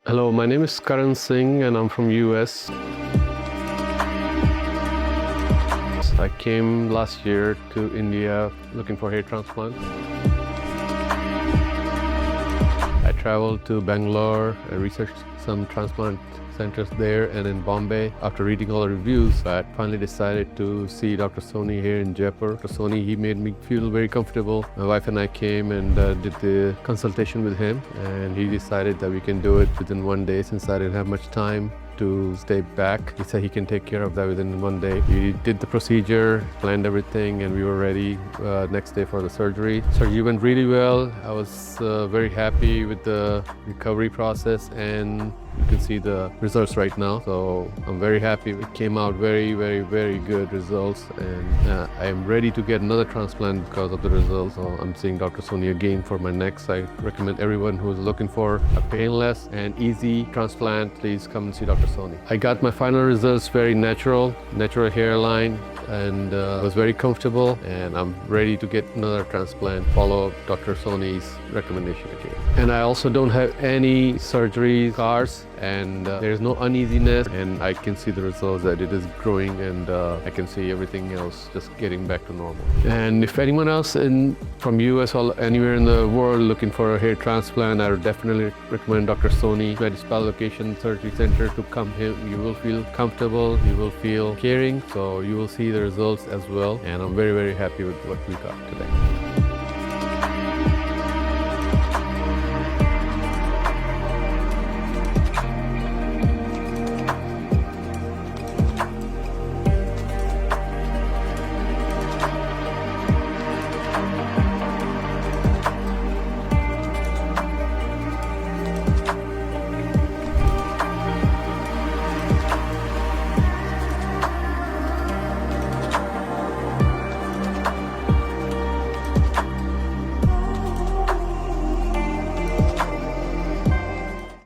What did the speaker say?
Hello, my name is Karan Singh and I'm from US. I came last year to India looking for hair transplant. I traveled to Bangalore and researched some transplant centers there and in Bombay. After reading all the reviews, I finally decided to see Dr. Soni here in Jaipur. Dr. Soni, he made me feel very comfortable. My wife and I came and did the consultation with him, and he decided that we can do it within one day since I didn't have much time to stay back. He said he can take care of that within one day. We did the procedure, planned everything, and we were ready next day for the surgery. Surgery went really well. I was very happy with the recovery process, and you can see the results right now. So I'm very happy. It came out very, very, very good results, and I am ready to get another transplant because of the results. So I'm seeing Dr. Soni again for my next. I recommend everyone who's looking for a painless and easy transplant, please come and see Dr. Soni. I got my final results very natural hairline, and was very comfortable, and I'm ready to get another transplant, follow Dr. Soni's recommendation again. And I also don't have any surgery scars, and there's no uneasiness, and I can see the results that it is growing, and I can see everything else just getting back to normal. And if anyone else from US or anywhere in the world looking for a hair transplant, I would definitely recommend Dr. Soni medispa location surgery center to come here. You will feel comfortable, you will feel caring, so you will see the results as well, and I'm very, very happy with what we got today.